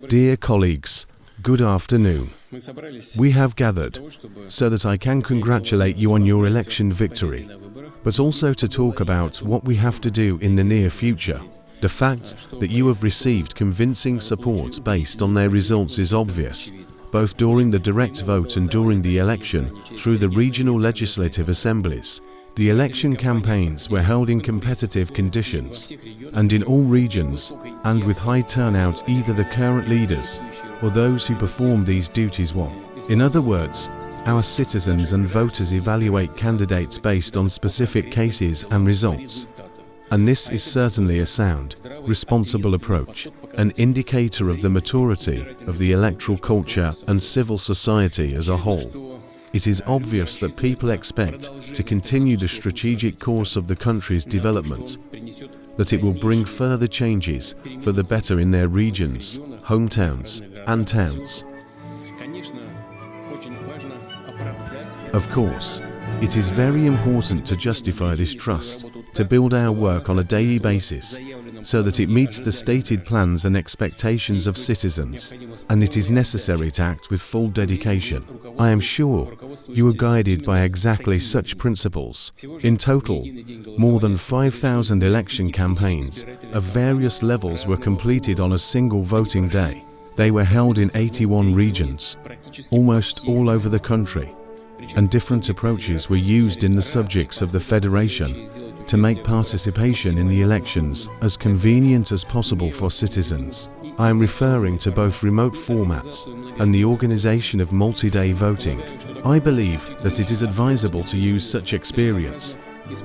Dear colleagues, good afternoon. We have gathered so that I can congratulate you on your election victory, but also to talk about what we have to do in the near future. The fact that you have received convincing support based on their results is obvious, both during the direct vote and during the election through the regional legislative assemblies. The election campaigns were held in competitive conditions and in all regions, and with high turnout, either the current leaders or those who perform these duties won. In other words, our citizens and voters evaluate candidates based on specific cases and results. And this is certainly a sound, responsible approach, an indicator of the maturity of the electoral culture and civil society as a whole. It is obvious that people expect to continue the strategic course of the country's development, that it will bring further changes for the better in their regions, hometowns, and towns. Of course, it is very important to justify this trust, to build our work on a daily basis, so that it meets the stated plans and expectations of citizens, and it is necessary to act with full dedication. I am sure you are guided by exactly such principles. In total, more than 5,000 election campaigns of various levels were completed on a single voting day. They were held in 81 regions, almost all over the country, and different approaches were used in the subjects of the Federation to make participation in the elections as convenient as possible for citizens. I am referring to both remote formats and the organization of multi-day voting. I believe that it is advisable to use such experience,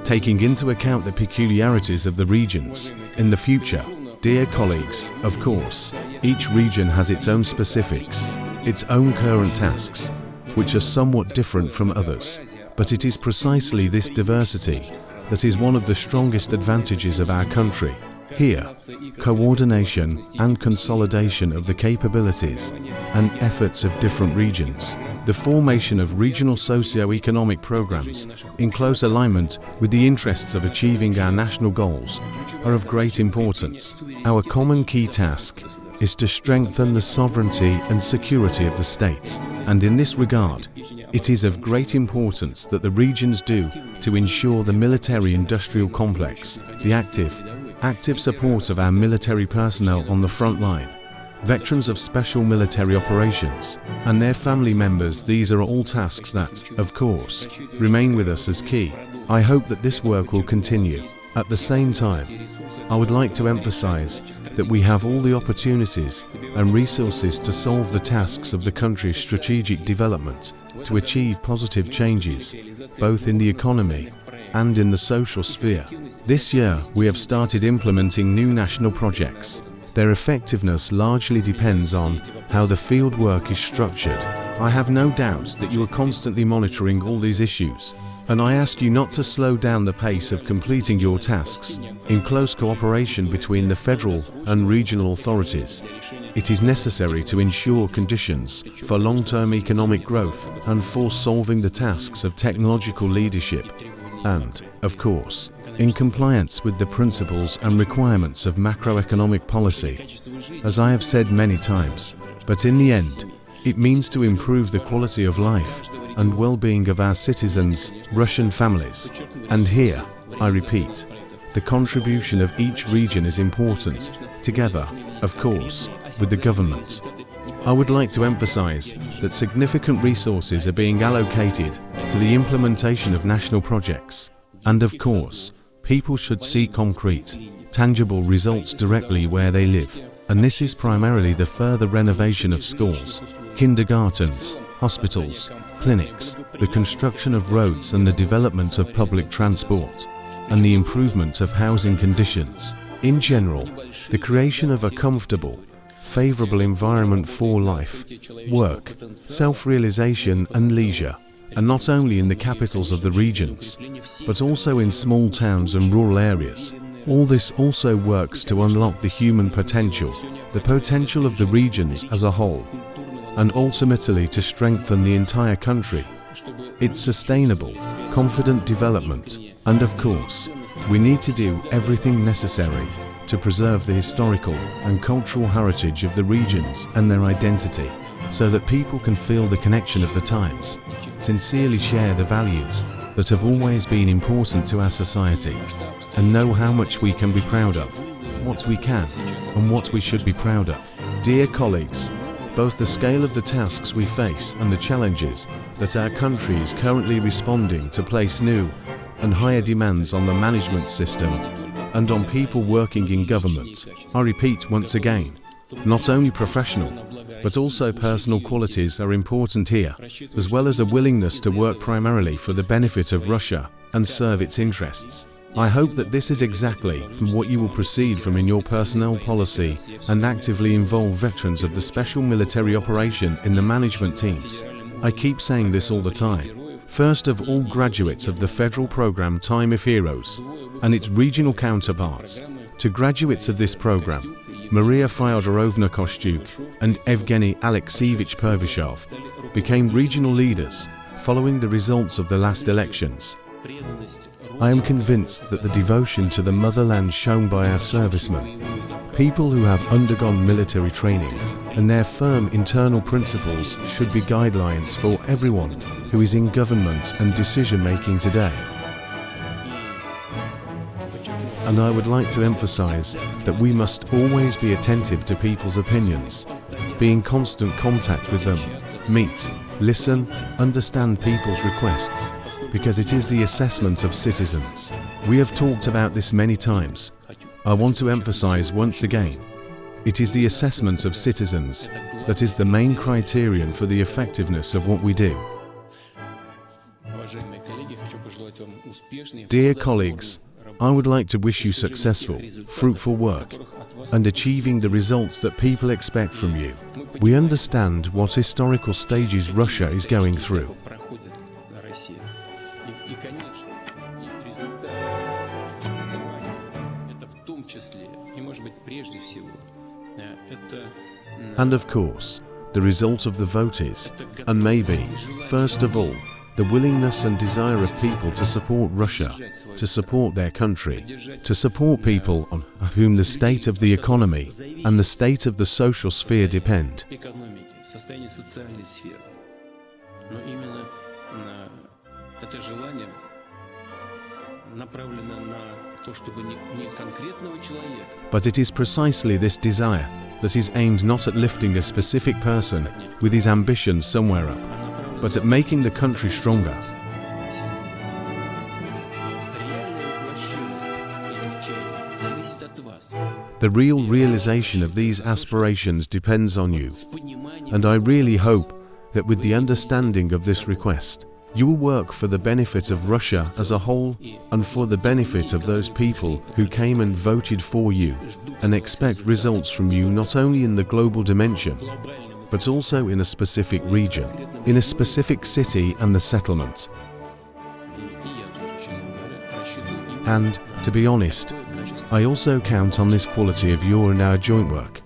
taking into account the peculiarities of the regions. In the future, dear colleagues, of course, each region has its own specifics, its own current tasks, which are somewhat different from others. But it is precisely this diversity that is one of the strongest advantages of our country. Here, coordination and consolidation of the capabilities and efforts of different regions, the formation of regional socio-economic programs in close alignment with the interests of achieving our national goals are of great importance. Our common key task is to strengthen the sovereignty and security of the state, and in this regard, it is of great importance that the regions do to ensure the military-industrial complex, the active support of our military personnel on the front line, veterans of special military operations, and their family members. These are all tasks that, of course, remain with us as key. I hope that this work will continue. At the same time, I would like to emphasize that we have all the opportunities and resources to solve the tasks of the country's strategic development, to achieve positive changes, both in the economy and in the social sphere. This year, we have started implementing new national projects. Their effectiveness largely depends on how the field work is structured. I have no doubt that you are constantly monitoring all these issues, and I ask you not to slow down the pace of completing your tasks in close cooperation between the federal and regional authorities. It is necessary to ensure conditions for long-term economic growth and for solving the tasks of technological leadership and, of course, in compliance with the principles and requirements of macroeconomic policy, as I have said many times. But in the end, it means to improve the quality of life and well-being of our citizens, Russian families. And here, I repeat, the contribution of each region is important, together, of course, with the government. I would like to emphasize that significant resources are being allocated to the implementation of national projects. And of course, people should see concrete, tangible results directly where they live. And this is primarily the further renovation of schools, kindergartens, hospitals, clinics, the construction of roads and the development of public transport, and the improvement of housing conditions. In general, the creation of a comfortable, favorable environment for life, work, self-realization and leisure, and not only in the capitals of the regions, but also in small towns and rural areas. All this also works to unlock the human potential, the potential of the regions as a whole, and ultimately to strengthen the entire country, its sustainable, confident development. And of course, we need to do everything necessary to preserve the historical and cultural heritage of the regions and their identity, so that people can feel the connection of the times, sincerely share the values that have always been important to our society, and know how much we can be proud of, what we can, and what we should be proud of. Dear colleagues, both the scale of the tasks we face and the challenges that our country is currently responding to place new and higher demands on the management system and on people working in government. I repeat once again, not only professional, but also personal qualities are important here, as well as a willingness to work primarily for the benefit of Russia and serve its interests. I hope that this is exactly what you will proceed from in your personnel policy and actively involve veterans of the special military operation in the management teams. I keep saying this all the time. First of all, graduates of the federal program Time of Heroes and its regional counterparts. To graduates of this program, Maria Fyodorovna Kostyuk and Evgeny Alexeyevich Pervishov became regional leaders following the results of the last elections. I am convinced that the devotion to the motherland shown by our servicemen, people who have undergone military training, and their firm internal principles should be guidelines for everyone who is in government and decision-making today. And I would like to emphasize that we must always be attentive to people's opinions, be in constant contact with them, meet, listen, understand people's requests, because it is the assessment of citizens. We have talked about this many times. I want to emphasize once again, it is the assessment of citizens that is the main criterion for the effectiveness of what we do. Dear colleagues, I would like to wish you successful, fruitful work and achieving the results that people expect from you. We understand what historical stages Russia is going through. And of course, the result of the vote is, and maybe, first of all, the willingness and desire of people to support Russia, to support their country, to support people on whom the state of the economy and the state of the social sphere depend. But it is precisely this desire that is aimed not at lifting a specific person with his ambitions somewhere up, but at making the country stronger. The real realization of these aspirations depends on you, and I really hope that with the understanding of this request, you will work for the benefit of Russia as a whole and for the benefit of those people who came and voted for you and expect results from you not only in the global dimension, but also in a specific region, in a specific city and the settlement. And, to be honest, I also count on this quality of your and our joint work.